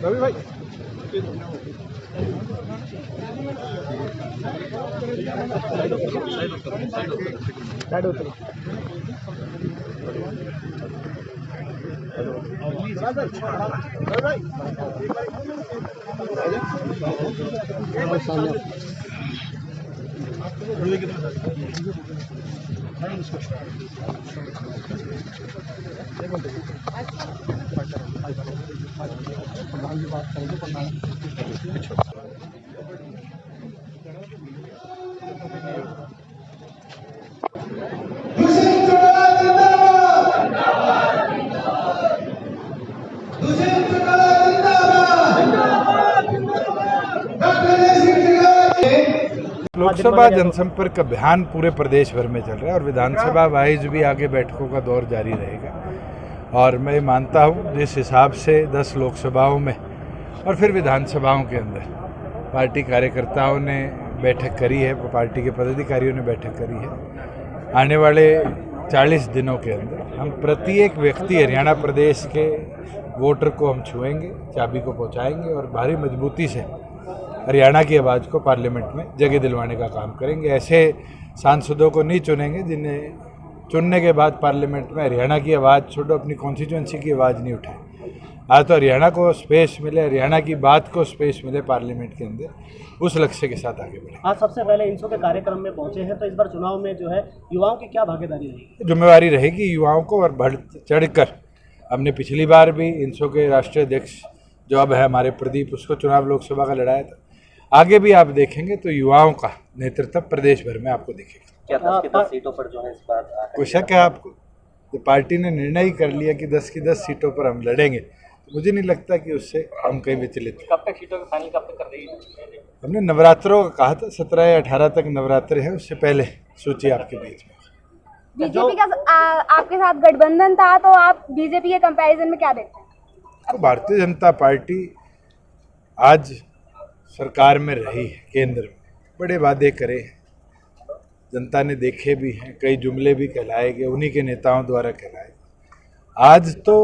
रवि भाई साइड उतरो। लोकसभा जनसंपर्क अभियान पूरे प्रदेश भर में चल रहा है और विधानसभा वाइज भी आगे बैठकों का दौर जारी रहेगा। और मैं मानता हूँ जिस हिसाब से 10 लोकसभाओं में और फिर विधानसभाओं के अंदर पार्टी कार्यकर्ताओं ने बैठक करी है, पार्टी के पदाधिकारियों ने बैठक करी है, आने वाले 40 दिनों के अंदर हम प्रत्येक व्यक्ति हरियाणा प्रदेश के वोटर को हम छुएंगे, चाबी को पहुँचाएंगे और भारी मजबूती से हरियाणा की आवाज़ को पार्लियामेंट में जगह दिलवाने का काम करेंगे। ऐसे सांसदों को नहीं चुनेंगे जिन्हें चुनने के बाद पार्लियामेंट में हरियाणा की आवाज़ छोड़ो अपनी कॉन्स्टिट्यूंसी की आवाज़ नहीं उठाए। आज तो हरियाणा को स्पेस मिले, हरियाणा की बात को स्पेस मिले पार्लियामेंट के अंदर, उस लक्ष्य के साथ आगे बढ़े। आज सबसे पहले इंसो के कार्यक्रम में पहुंचे हैं, तो इस बार चुनाव में जो है युवाओं की क्या भागीदारी रहेगी? जिम्मेवारी रहेगी युवाओं को और बढ़ चढ़कर। हमने पिछली बार भी इंसो के राष्ट्रीय अध्यक्ष जो अब है हमारे प्रदीप, उसको चुनाव लोकसभा का लड़ाया था। आगे भी आप देखेंगे तो युवाओं का नेतृत्व प्रदेश भर में आपको दिखेगा। क्या 10 की 10 सीटों पर जो है इस बार कोई शक है आपको? तो पार्टी ने निर्णय ही कर लिया कि 10 की 10 सीटों पर हम लड़ेंगे, तो मुझे नहीं लगता कि उससे हम कहीं विचलित। कब तक सीटों का फाइनल कब तक कर देगी? हमने नवरात्रों का कहा था, 17 या 18 तक नवरात्र है, उससे पहले सूची आपके बीच में। बीजेपी का आपके साथ गठबंधन था, तो आप बीजेपी के कंपैरिजन में क्या देखते हैं? तो भारतीय जनता पार्टी आज सरकार में रही है, केंद्र में बड़े वादे करे हैं, जनता ने देखे भी हैं, कई जुमले भी कहलाए गए, उन्हीं के नेताओं द्वारा कहलाए। आज तो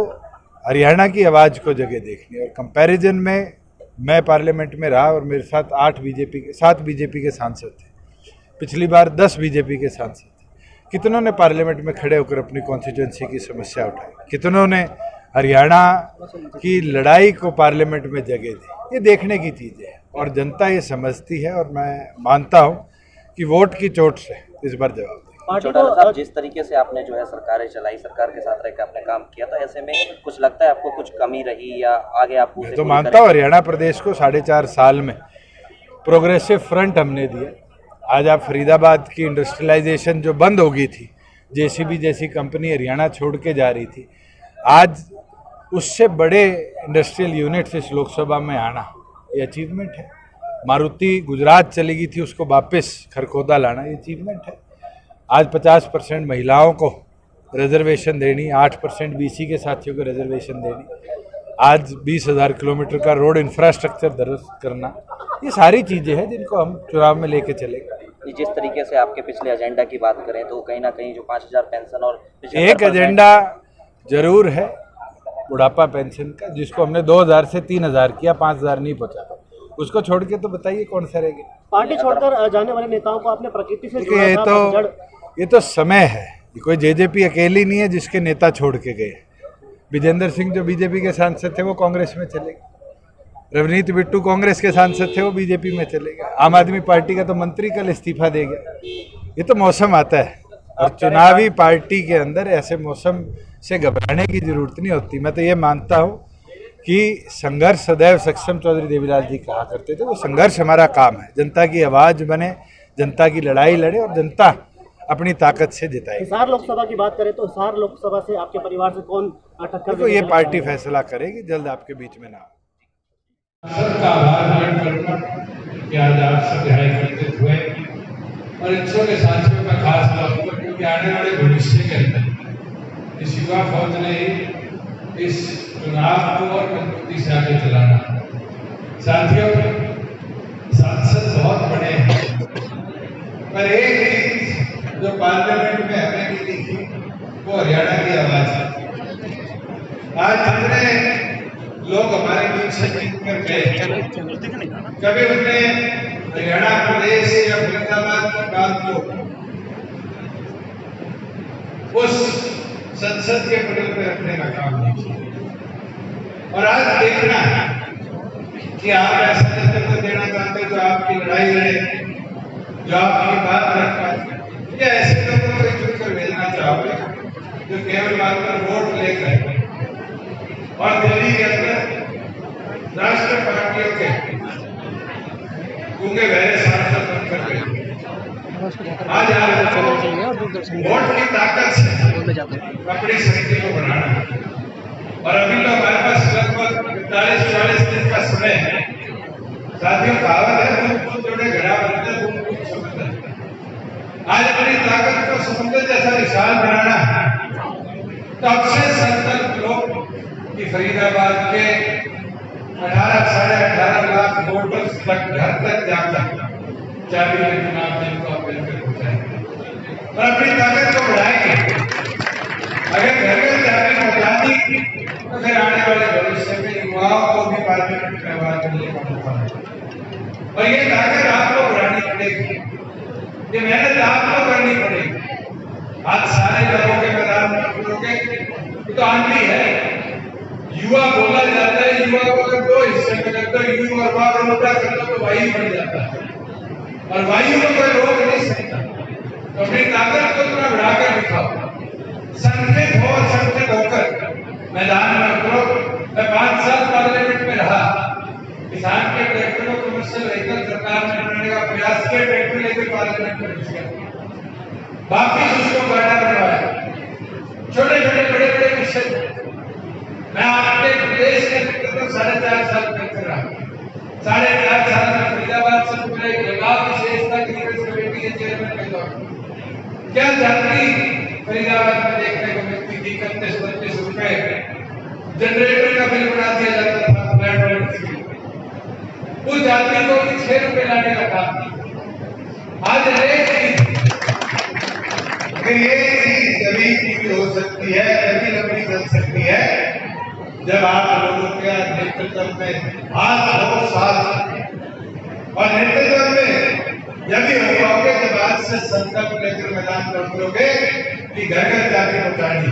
हरियाणा की आवाज़ को जगह देखनी और कंपैरिजन में मैं पार्लियामेंट में रहा और मेरे साथ 7 बीजेपी के सांसद थे, पिछली बार 10 बीजेपी के सांसद थे। कितनों ने पार्लियामेंट में खड़े होकर अपनी कॉन्स्टिट्यूंसी की समस्या उठाई, कितनों ने हरियाणा की लड़ाई को पार्लियामेंट में जगह दी। ये देखने की चीज़ें हैं और जनता ये समझती है और मैं मानता हूँ कि वोट की चोट से इस बार जवाब देंगे। चौटाला साहब, जिस तरीके से आपने जो है सरकारें चलाई, सरकार के साथ रहकर आपने काम किया, तो ऐसे में कुछ लगता है आपको कुछ कमी रही या आगे आप? मैं तो मानता हूँ हरियाणा प्रदेश को 4.5 साल में प्रोग्रेसिव फ्रंट हमने दिया। आज आप फरीदाबाद की इंडस्ट्रियलाइजेशन जो बंद हो गई थी, जेसीबी जैसी कंपनी हरियाणा छोड़ के जा रही थी, आज उससे बड़े इंडस्ट्रियल यूनिट्स इस लोकसभा में आना ये अचीवमेंट है। मारुति गुजरात चली गई थी, उसको वापस खरखोदा लाना ये अचीवमेंट है। आज 50% महिलाओं को रिजर्वेशन देनी, 8% बीसी के साथियों को रिजर्वेशन देनी, आज 20,000 किलोमीटर का रोड इंफ्रास्ट्रक्चर दुरुस्त करना, ये सारी चीज़ें हैं जिनको हम चुनाव में लेके चलेंगे। जिस तरीके से आपके पिछले एजेंडा की बात करें तो कहीं ना कहीं जो 5,000 पेंशन और एक एजेंडा जरूर है बुढ़ापा पेंशन का, जिसको हमने 2,000 से 3,000 किया, 5,000 नहीं पहुँचा। उसको छोड़ के तो बताइए कौन सा रहेगा? पार्टी छोड़कर जाने वाले नेताओं को आपने प्रकृति से जोड़ा था, ये तो समय है, कोई जेजेपी अकेली नहीं है जिसके नेता छोड़ के गए। विजेंद्र सिंह जो बीजेपी के सांसद थे वो कांग्रेस में चले गए, रवनीत बिट्टू कांग्रेस के सांसद थे वो बीजेपी में चले गए, आम आदमी पार्टी का तो मंत्री कल इस्तीफा दे गया। ये तो मौसम आता है और चुनावी पार्टी के अंदर ऐसे मौसम से घबराने की जरूरत नहीं होती। मैं तो ये मानता हूँ कि संघर्ष सदैव सक्षम चौधरी देवीलाल जी कहा करते थे, वो संघर्ष हमारा काम है, जनता की आवाज़ बने, जनता की लड़ाई लड़े और जनता अपनी ताकत से जिताए। हिसार लोकसभा की बात करें तो हिसार लोकसभा से आपके परिवार से कौन टक्कर? तो ये पार्टी फैसला करेगी, जल्द आपके बीच में ना। सबका आभार व्यक्त करूंगा कि आज आप सब यहाँ एकत्रित हुए और इंसो के साथियों का खास तौर पर, क्योंकि आने वाले भविष्य के अंदर इस युवा फौज ने इस चुनाव को और मजबूती से आगे चलाना। साथियों, सांसद बहुत बड़े हैं, पर एक चीज जो पार्लियामेंट में हमें भी दिखी वो हरियाणा की आवाज है। आज जितने लोग हमारे बीच से जीत कर गए, कभी उन्होंने हरियाणा प्रदेश या फरीदाबाद की बात को उस संसद के पटल पर रखने का काम नहीं किया। और आज देखना कि आप ऐसा नेतृत्व देना चाहते तो आपकी लड़ाई लड़े, जो आपकी बात रख पाए, या ऐसे लोगों को चुनकर भेजना चाहोगे जो केवल मात्र वोट लेकर और दिल्ली के अंदर राष्ट्रीय पार्टियों के गूंगे बहरे सांसद बनकर गए। आज वोट की ताकत से अपनी शक्ति को बढ़ाना है। और अभी तो हमारे पास लगभग 40-40 दिन का समय है। साथियों, कहावत है दूध जोड़े घड़ा बनता, दूध समुद्र। आज अपनी ताकत को समुद्र जैसा विशाल बनाना है। तब से संकल्प लो कि फरीदाबाद के 18-18.5 लाख वोटर्स तक घर तक जाकर चाबी में चुनाव जिनको आप मिलकर पहुंचाएंगे और अपनी ताकत को बढ़ाएंगे। अगर घर घर चाबी पहुंचा दी तो फिर आने वाले भविष्य में युवाओं को भी पार्लियामेंट में आवाज मिलने का मौका है। और ये ताकत आपको बढ़ानी पड़ेगी, ये मेहनत आपको करनी पड़ेगी। आज सारे लोगों के मैदान में उतरोगे तो आंधी है। युवा बोला जाता है, युवा को अगर दो हिस्से में कर दो, यू और वाह उल्टा कर दो तो वायु बन जाता है और वायु को कोई रोक नहीं सकता। तो अपनी ताकत को थोड़ा बढ़ाकर दिखाओ, संगठित हो और संगठित होकर मैदान में उतरो। मैं 5 साल पार्लियामेंट में रहा, किसान के ट्रैक्टरों को कमर्शियल व्हीकल सरकार ने बनाने का प्रयास किया, ट्रैक्टर लेकर पार्लियामेंट में घुस गया, वापिस उसको गाड़ा बनवाया। छोटे छोटे बड़े बड़े विषय मैं आपके प्रदेश के अंदर 4.5 साल करते रहा। 4.5 साल में फरीदाबाद से पूरे लगाव विशेषता की कमेटी के चेयरमैन के तौर पर क्या जाति फरीदाबाद में देखने को मिलती थी। 31-32 रुपए जनरेटर का बिल बना दिया जाता था फ्लैट वाले। उस जाति को भी 6 रुपए लाने का काम आज ये चीज कभी पूरी हो सकती है, कभी लंबी चल सकती है जब आप लोगों के नेतृत्व में हाथ हो साथ और नेतृत्व में जब भी हो पाओगे जब आज से संकल्प लेकर मैदान में उतरोगे कि घर घर जाके पहुंचानी